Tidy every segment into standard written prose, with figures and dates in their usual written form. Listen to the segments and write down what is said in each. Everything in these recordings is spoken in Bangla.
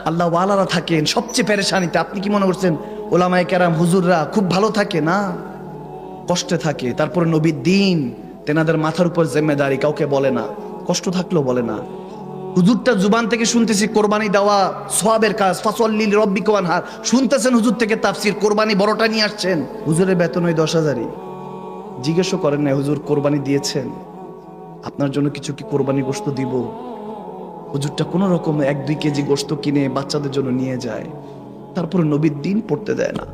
আল্লাহ ওয়ালারা থাকেন সবচেয়ে পেরেশানিতে। আপনি কি মনে করছেন ওলামায়ে কেরাম হুজুররা খুব ভালো থাকে? না, কষ্টে থাকে। তারপরে নবীর দিন তেনাদের মাথার উপর জিম্মেদারি, কাউকে বলে না, কষ্ট থাকলেও বলে না। হুজুরটা জুবান থেকে শুনতেছি কোরবানি দেওয়া সওয়াবের কাজ, ফাসল্লি লিরাব্বিকা ওয়ানহার। শুনতেছেন হুজুর থেকে তাফসীর, কোরবানি বড়টা নিয়ে আসছেন। হুজুরের বেতন ওই 10,000-ই। জিজ্ঞেসও করেন না হুজুর কোরবানি দিয়েছেন, আপনার জন্য কিছু কি কোরবানি গোশত দিব? হুজুরটা কোনো রকম 1-2 কেজি গোশত কিনে বাচ্চাদের জন্য নিয়ে যায়। তারপরে নবীর দিন পড়তে দেয় না।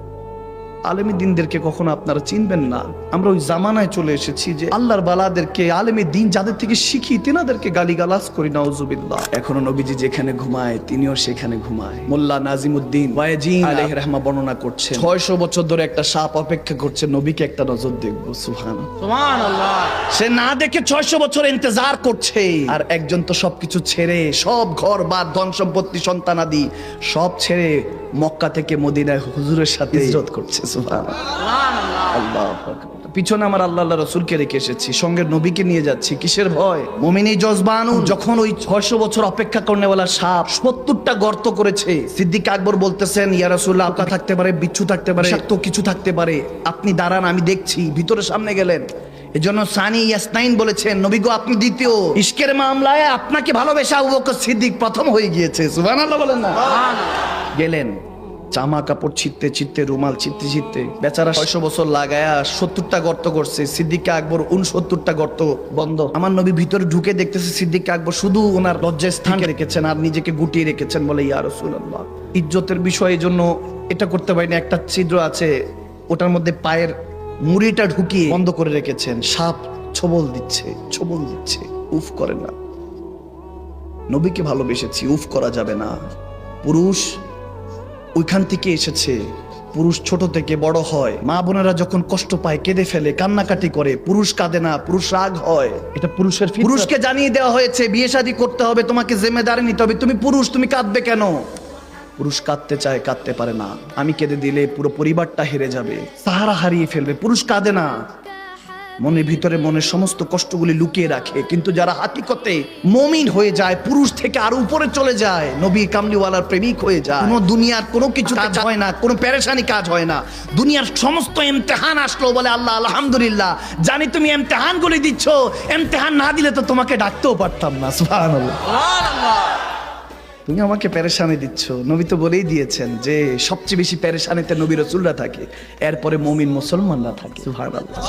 আলেমী দিনদেরকে কখনো আপনারা চিনবেন না। আমরা ওই জামানায় চলে এসেছি যে আল্লাহর বালাদেরকে, আলেমী দিন যাদের থেকে শিখি তেনাদেরকে গালিগালাজ করি, নাউজুবিল্লাহ। এখনো নবীজি যেখানে ঘুমায় তিনিও সেখানে ঘুমায়। মোল্লা নাজিমউদ্দিন ওয়াইজিন আলাইহির রাহমা বর্ণনা করছে 600 বছর ধরে একটা সাপ অপেক্ষা করছে নবীকে একটা নজর দেখবো। সুবহানাল্লাহ। সে না দেখে 600 বছর ইন্তজার করছে। আর একজন তো সবকিছু ছেড়ে, সব ঘর বাদ, ধন সম্পত্তি, সন্তানাদি সব ছেড়ে মক্কা থেকে মদিনায় হুজুরের সাথে হিজরত করছে। সুবহানাল্লাহ। আল্লাহু আকবার। পিছনে আমার আল্লাহ রাসূলকে রেখে এসেছি, সঙ্গে নবীকে নিয়ে যাচ্ছি। কিসের ভয়? মুমিনী জজবানু। যখন ওই 600 বছর অপেক্ষা করনেওয়ালা সাপ 70টা গর্ত করেছে, সিদ্দিক আকবর বলতেছেন ইয়া রাসূলুল্লাহ, পোকা থাকতে পারে, বিচ্ছু থাকতে পারে, বিষাক্ত কিছু থাকতে পারে, আপনি দাঁড়ান আমি দেখছি। ভিতরে সামনে গেলেন। এজন্য সানি ইয়াসনাইন বলেছেন নবী গো আপনি দ্বিতীয়। ইশকের মামলায় আপনাকে ভালোবেসে আবু বকর সিদ্দিক প্রথম হয়ে গিয়েছে। সুবহানাল্লাহ বলেন না? গেলেন, জামা কাপড় ছিটতে ছিটতে, রুমাল ছিটতে ছিটতে, বেচারা 600 বছর লাগায়া 70টা গর্ত করছে। সিদ্দিক আকবর 69টা গর্ত বন্ধ। আমার নবী ভিতরে ঢুকে দেখতেছে সিদ্দিক আকবর শুধু ওনার লজ্জায় স্থান রেখেছেন আর নিজেকে গুটিয়ে রেখেছেন। বলে ইয়া রাসূলুল্লাহ, ইজ্জতের বিষয়, এই জন্য এটা করতে পারিনি। একটা ছিদ্র আছে, ওটার মধ্যে পায়ের মুড়িটা ঢুকিয়ে বন্ধ করে রেখেছেন। সাপ ছবল দিচ্ছে, ছবল দিচ্ছে, উফ করে না। নবীকে ভালোবেসেছি, উফ করা যাবে না। পুরুষ ওইখান থেকে এসেছে। পুরুষ ছোট থেকে বড় হয়, মা বোনেরা যখন কষ্ট পায় কেঁদে ফেলে, কান্নাকাটি করে। পুরুষ কাঁদে না, পুরুষ রাগ হয়। এটা পুরুষের ফিতরত। পুরুষকে জানিয়ে দেওয়া হয়েছে বিয়ে শাদী করতে হবে, তোমাকে জিম্মেদারি নিতে হবে। তুমি পুরুষ, তুমি কাঁদবে কেন? পুরুষ কাঁদতে চায়, কাঁদতে পারে না। আমি কেঁদে দিলে পুরো পরিবারটা হেরে যাবে, সাহারা হারিয়ে ফেলবে। পুরুষ কাঁদে না, মনের ভিতরে মনের সমস্ত কষ্টগুলি লুকিয়ে রাখে। কিন্তু যারা হাকিকতে মুমিন হয়ে যায়, পুরুষ থেকে আরো উপরে চলে যায়, নবী কামলিওয়ালার প্রেমিক হয়ে যায়, কোনো দুনিয়ার কোনো কিছু কাজ হয় না, কোনো পেরেশানি কাজ হয় না। দুনিয়ার সমস্ত ইমতিহান আসলো, বলে আল্লাহ আলহামদুলিল্লাহ, জানি তুমি ইমতিহানগুলি দিচ্ছ, ইমতিহান না দিলে তো তোমাকে ডাকতেও পারতাম না। সুবহানাল্লাহ। তুমি আমাকে পেরেশানি দিচ্ছ। নবী তো বলেই দিয়েছেন যে সবচেয়ে বেশি পেরেশানিতে নবী রাসূলরা থাকে, এরপরে মুমিন মুসলমানরা থাকে। সুবহানাল্লাহ।